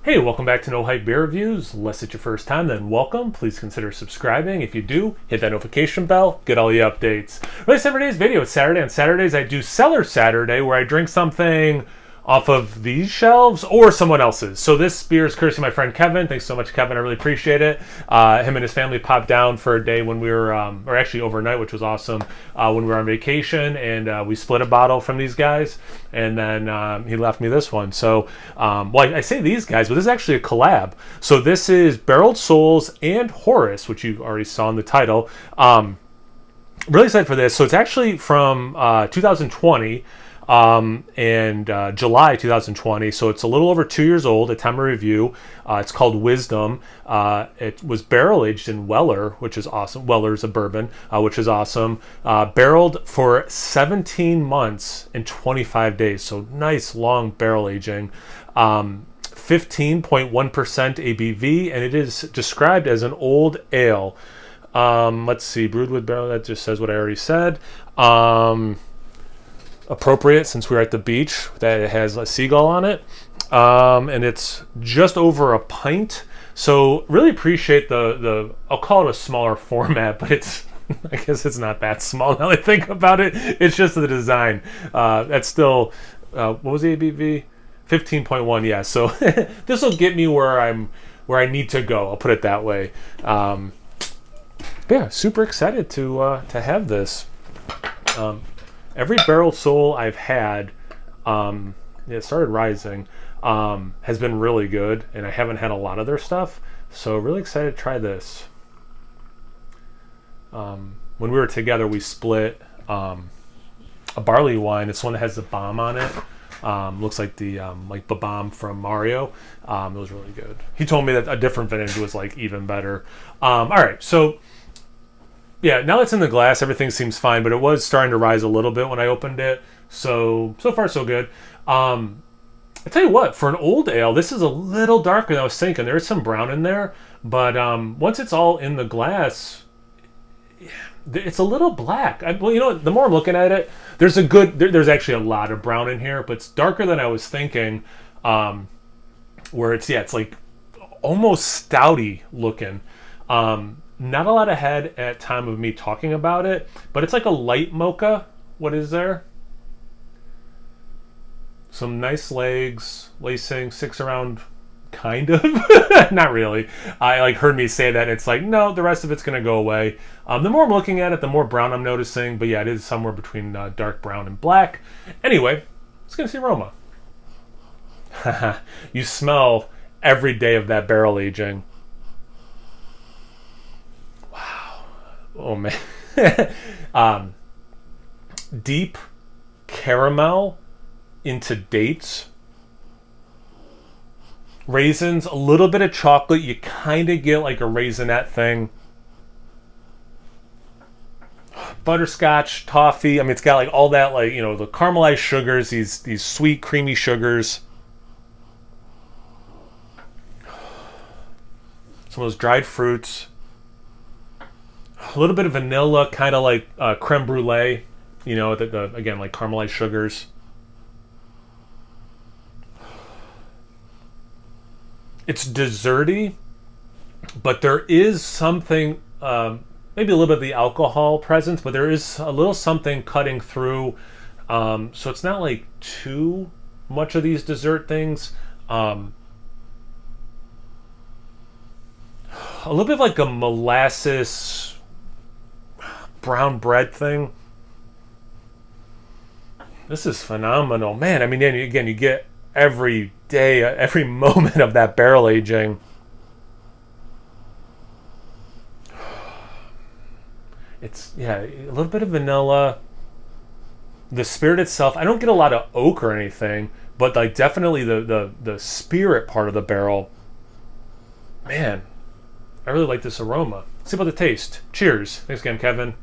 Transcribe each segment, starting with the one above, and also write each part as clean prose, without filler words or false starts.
Hey, welcome back to No Hype Beer Reviews. Unless it's your first time, then welcome. Please consider subscribing. If you do, hit that notification bell, get all the updates. Release every day's video. It's Saturday. On Saturdays, I do Cellar Saturday, where I drink something off of these shelves or someone else's. So this beer is courtesy of my friend Kevin. Thanks so much, Kevin. I really appreciate it. Him and his family popped down for a day when we were, or actually overnight, which was awesome, when we were on vacation, and we split a bottle from these guys, and then he left me this one. So, well, I say these guys, but this is actually a collab. So this is Barreled Souls and Horus, which you already saw in the title. Really excited for this. So it's actually from 2020. And July 2020, so it's a little over 2 years old at time of review. It's called Wisdom. It was barrel aged in Weller, which is awesome. Weller's a bourbon, which is awesome. Barreled for 17 months and 25 days, so nice long barrel aging. 15.1% ABV, and it is described as an old ale. Let's see, brewed with barrel. That just says what I already said. Appropriate since we're at the beach, that it has a seagull on it, and it's just over a pint. So really appreciate the I'll call it a smaller format, but it's I guess it's not that small now that I think about it. It's just the design. That's still what was the ABV? 15.1. Yeah, so this will get me where I need to go, I'll put it that way. But yeah, super excited to have this. Every Barreled Soul I've had, it started rising, has been really good, and I haven't had a lot of their stuff, so really excited to try this. When we were together, we split a barley wine. It's one that has the bomb on it. Looks like the bomb from Mario. It was really good. He told me that a different vintage was like even better. All right, so. Yeah, now it's in the glass, everything seems fine, but it was starting to rise a little bit when I opened it. So far so good. I tell you what, for an old ale, this is a little darker than I was thinking. There is some brown in there, but once it's all in the glass, it's a little black. Well, you know, the more I'm looking at it, there's there's actually a lot of brown in here, but it's darker than I was thinking. Where it's like almost stouty looking. Not a lot of head at time of me talking about it, but it's like a light mocha. What is there? Some nice legs, lacing, 6 around, kind of. Not really. I heard me say that. It's like, no, the rest of it's going to go away. The more I'm looking at it, the more brown I'm noticing. But yeah, it is somewhere between dark brown and black. Anyway, let's get to the aroma. You smell every day of that barrel aging. Oh man. Deep caramel into dates, raisins, a little bit of chocolate. You kind of get like a raisinette thing. Butterscotch, toffee. I mean, it's got like all that, like, you know, the caramelized sugars, these sweet, creamy sugars. Some of those dried fruits. A little bit of vanilla, kind of like creme brulee, you know, again, like caramelized sugars. It's desserty, but there is something, maybe a little bit of the alcohol presence, but there is a little something cutting through. So it's not like too much of these dessert things. A little bit of like a molasses brown bread thing. This is phenomenal, man. I mean, again, you get every day, every moment of that barrel aging. It's, yeah, a little bit of vanilla. The spirit itself, I don't get a lot of oak or anything, but like definitely the spirit part of the barrel. Man, I really like this aroma. Let's see about the taste. Cheers. Thanks again, Kevin.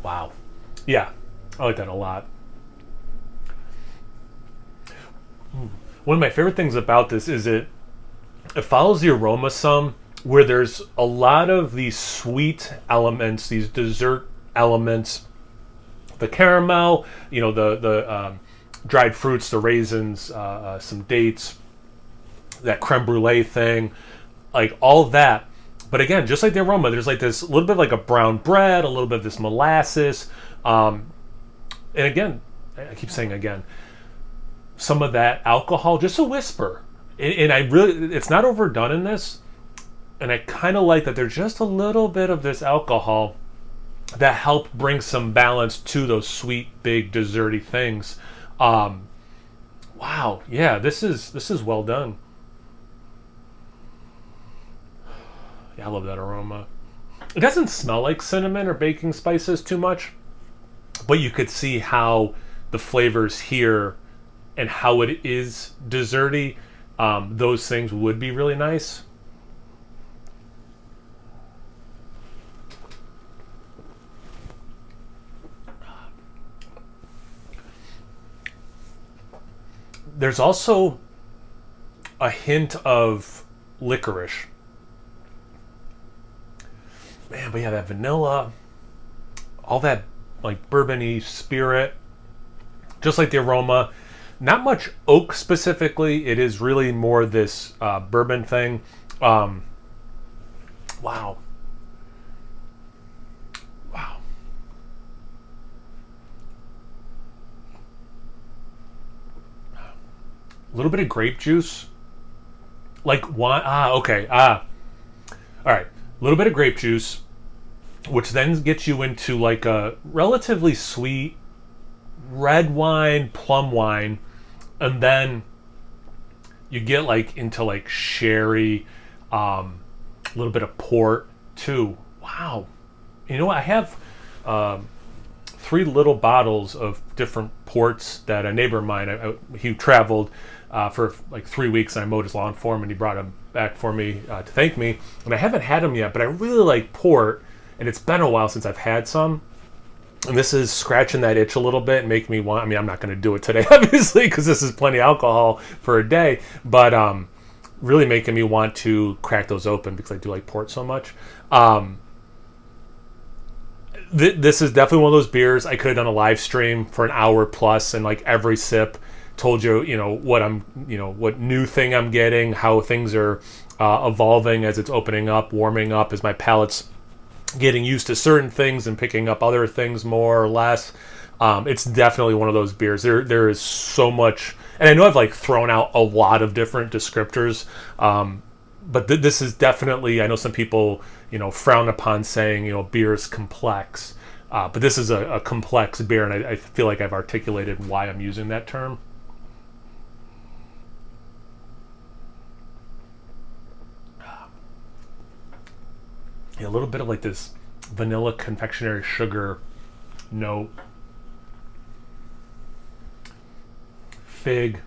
Wow. Yeah, I like that a lot. One of my favorite things about this is it follows the aroma some, where there's a lot of these sweet elements, these dessert elements the caramel, you know, the dried fruits, the raisins, some dates, that creme brulee thing, like all of that. But again, just like the aroma, there's like this little bit like a brown bread, a little bit of this molasses, and again, I keep saying again, some of that alcohol, just a whisper. And I really, it's not overdone in this, and I kind of like that there's just a little bit of this alcohol that helped bring some balance to those sweet, big, desserty things. Wow, yeah, this is well done. Yeah, I love that aroma. It doesn't smell like cinnamon or baking spices too much, but you could see how the flavors here and how it is desserty, those things would be really nice. There's also a hint of licorice. Man, but yeah, that vanilla, all that like bourbon-y spirit, just like the aroma. Not much oak specifically. It is really more this bourbon thing. Wow. Wow. A little bit of grape juice. Like wine. Okay. All right. A little bit of grape juice, which then gets you into like a relatively sweet red wine, plum wine, and then you get like into like sherry, a little bit of port too. Wow. You know what? I have 3 little bottles of different ports that a neighbor of mine, he traveled for like 3 weeks, and I mowed his lawn for him, and he brought them back for me to thank me. And I haven't had them yet, but I really like port, and it's been a while since I've had some. And this is scratching that itch a little bit and making me want, I mean, I'm not going to do it today, obviously, because this is plenty of alcohol for a day, but really making me want to crack those open because I do like port so much. This is definitely one of those beers I could have done a live stream for an hour plus, and like every sip told you, what new thing I'm getting, how things are evolving as it's opening up, warming up, as my palate's getting used to certain things and picking up other things more or less. It's definitely one of those beers. There is so much, and I know I've like thrown out a lot of different descriptors, but this is definitely, I know some people, frown upon saying, beer is complex, but this is a complex beer, and I feel like I've articulated why I'm using that term. Yeah, a little bit of like this vanilla confectionery sugar note. Fig,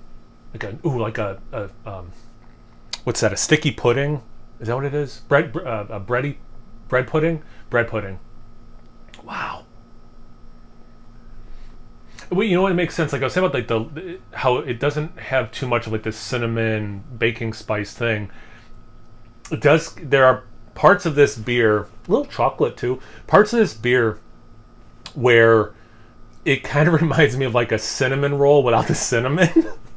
like a what's that? A sticky pudding? Is that what it is? Bread pudding. Wow. Well, you know what? It makes sense. Like I was saying about like how it doesn't have too much of like this cinnamon baking spice thing. It does. There are parts of this beer, a little chocolate too, parts of this beer where it kind of reminds me of like a cinnamon roll without the cinnamon,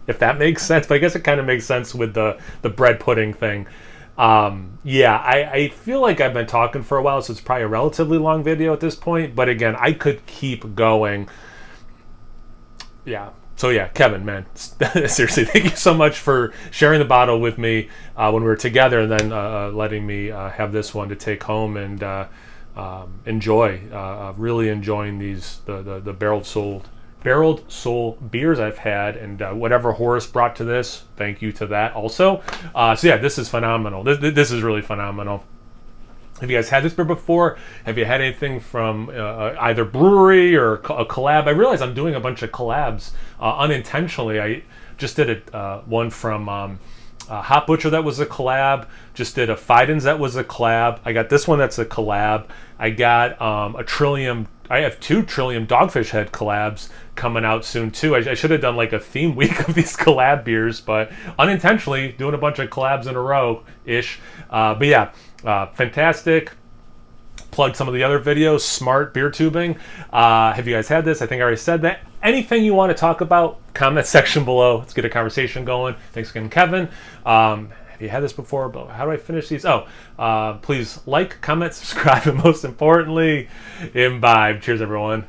if that makes sense. But I guess it kind of makes sense with the bread pudding thing. I feel like I've been talking for a while, so it's probably a relatively long video at this point. But again, I could keep going. Yeah. So yeah, Kevin, man, seriously, thank you so much for sharing the bottle with me when we were together, and then letting me have this one to take home and enjoy. Really enjoying the barreled soul beers I've had, and whatever Horus brought to this, thank you to that also. So yeah, this is phenomenal. This is really phenomenal. Have you guys had this beer before? Have you had anything from either brewery or a collab? I realize I'm doing a bunch of collabs unintentionally. I just did one from Hot Butcher that was a collab. Just did a Fidens that was a collab. I got this one that's a collab. I got a Trillium. I have 2 Trillium Dogfish Head collabs coming out soon too. I should have done like a theme week of these collab beers, but unintentionally doing a bunch of collabs in a row ish. But yeah. Fantastic, plug some of the other videos. Smart beer tubing. Have you guys had this? I think I already said that. Anything you want to talk about, comment section below. Let's get a conversation going. Thanks again, Kevin. Have you had this before? But how do I finish these? Please like, comment, subscribe, and most importantly, imbibe. Cheers, everyone.